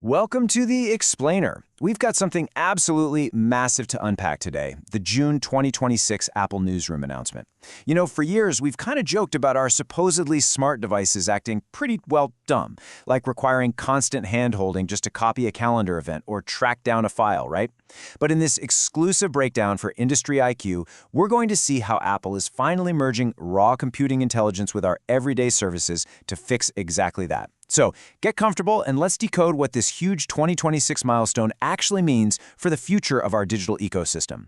Welcome to the Explainer. We've got something absolutely massive to unpack today, the June 2026 Apple Newsroom announcement. You know, for years, we've kind of joked about our supposedly smart devices acting pretty, well, dumb, like requiring constant hand-holding just to copy a calendar event or track down a file, right? But in this exclusive breakdown for Industryiq, we're going to see how Apple is finally merging raw computing intelligence with our everyday services to fix exactly that. So, get comfortable and let's decode what this huge 2026 milestone actually means for the future of our digital ecosystem.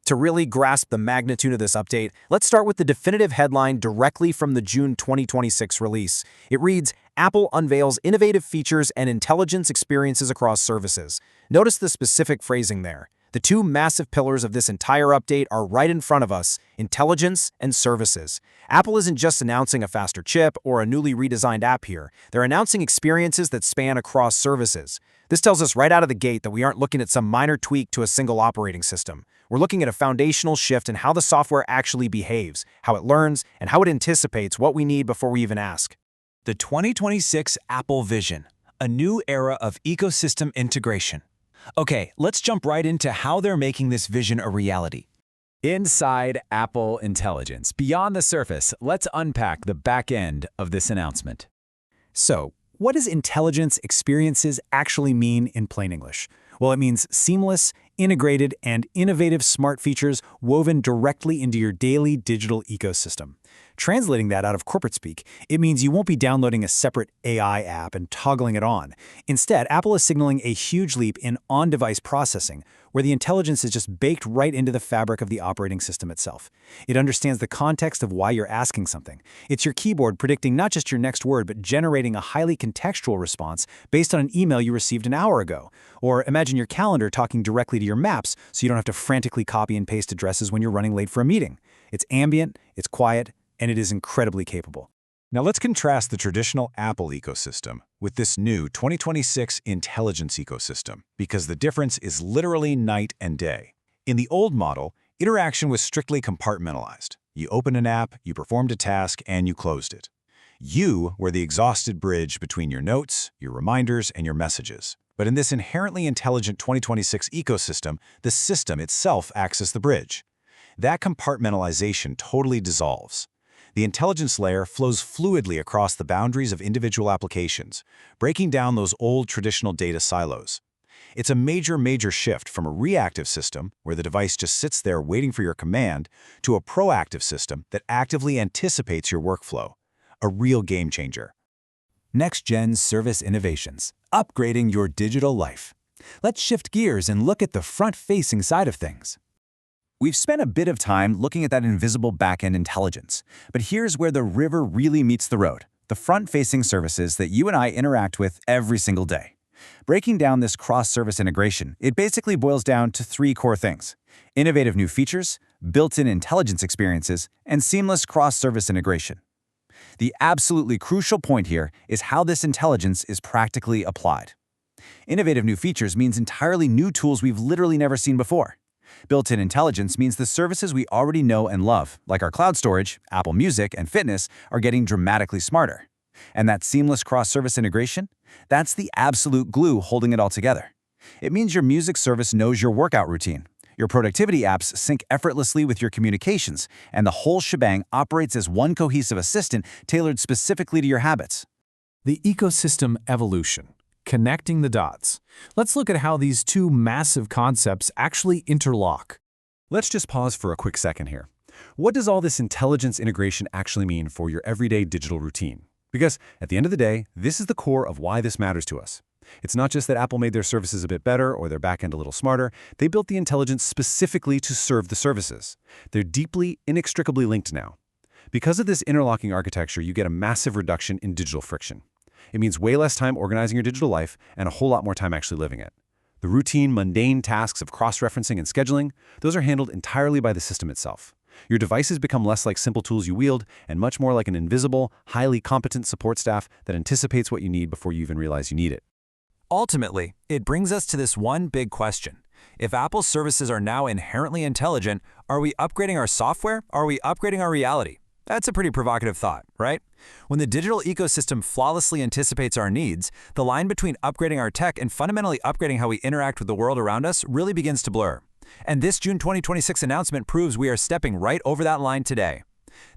To really grasp the magnitude of this update, let's start with the definitive headline directly from the June 2026 release. It reads, Apple unveils innovative features and intelligence experiences across services. Notice the specific phrasing there. The two massive pillars of this entire update are right in front of us, intelligence and services. Apple isn't just announcing a faster chip or a newly redesigned app here. They're announcing experiences that span across services. This tells us right out of the gate that we aren't looking at some minor tweak to a single operating system. We're looking at a foundational shift in how the software actually behaves, how it learns, and how it anticipates what we need before we even ask. The 2026 Apple Vision, a new era of ecosystem integration. Okay, let's jump right into how they're making this vision a reality. Inside Apple Intelligence, beyond the surface, let's unpack the back end of this announcement. So, what does intelligence experiences actually mean in plain English? Well, it means seamless, integrated, and innovative smart features woven directly into your daily digital ecosystem. Translating that out of corporate speak, it means you won't be downloading a separate AI app and toggling it on. Instead, Apple is signaling a huge leap in on-device processing, where the intelligence is just baked right into the fabric of the operating system itself. It understands the context of why you're asking something. It's your keyboard predicting not just your next word, but generating a highly contextual response based on an email you received an hour ago. Or imagine your calendar talking directly to your maps so you don't have to frantically copy and paste addresses when you're running late for a meeting. It's ambient, it's quiet, and it is incredibly capable. Now let's contrast the traditional Apple ecosystem with this new 2026 intelligence ecosystem, because the difference is literally night and day. In the old model, interaction was strictly compartmentalized. You opened an app, you performed a task, and you closed it. You were the exhausted bridge between your notes, your reminders, and your messages. But in this inherently intelligent 2026 ecosystem, the system itself acts as the bridge. That compartmentalization totally dissolves. The intelligence layer flows fluidly across the boundaries of individual applications, breaking down those old traditional data silos. It's a major shift from a reactive system, where the device just sits there waiting for your command, to a proactive system that actively anticipates your workflow. A real game changer. Next-gen service innovations, upgrading your digital life. Let's shift gears and look at the front-facing side of things. We've spent a bit of time looking at that invisible back-end intelligence, but here's where the river really meets the road, the front-facing services that you and I interact with every single day. Breaking down this cross-service integration, it basically boils down to three core things: innovative new features, built-in intelligence experiences, and seamless cross-service integration. The absolutely crucial point here is how this intelligence is practically applied. Innovative new features means entirely new tools we've literally never seen before. Built-in intelligence means the services we already know and love, like our cloud storage, Apple Music, and fitness, are getting dramatically smarter. And that seamless cross-service integration? That's the absolute glue holding it all together. It means your music service knows your workout routine. Your productivity apps sync effortlessly with your communications, and the whole shebang operates as one cohesive assistant tailored specifically to your habits. The ecosystem evolution. Connecting the dots. Let's look at how these two massive concepts actually interlock. Let's just pause for a quick second here. What does all this intelligence integration actually mean for your everyday digital routine? Because at the end of the day, this is the core of why this matters to us. It's not just that Apple made their services a bit better or their backend a little smarter. They built the intelligence specifically to serve the services. They're deeply, inextricably linked now. Because of this interlocking architecture, you get a massive reduction in digital friction. It means way less time organizing your digital life and a whole lot more time actually living it. The routine, mundane tasks of cross-referencing and scheduling, those are handled entirely by the system itself. Your devices become less like simple tools you wield and much more like an invisible, highly competent support staff that anticipates what you need before you even realize you need it. Ultimately, it brings us to this one big question. If Apple's services are now inherently intelligent, are we upgrading our software? Are we upgrading our reality? That's a pretty provocative thought, right? When the digital ecosystem flawlessly anticipates our needs, the line between upgrading our tech and fundamentally upgrading how we interact with the world around us really begins to blur. And this June 2026 announcement proves we are stepping right over that line today.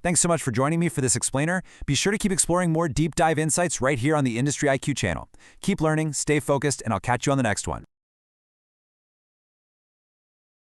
Thanks so much for joining me for this explainer. Be sure to keep exploring more deep dive insights right here on the Industry IQ channel. Keep learning, stay focused, and I'll catch you on the next one.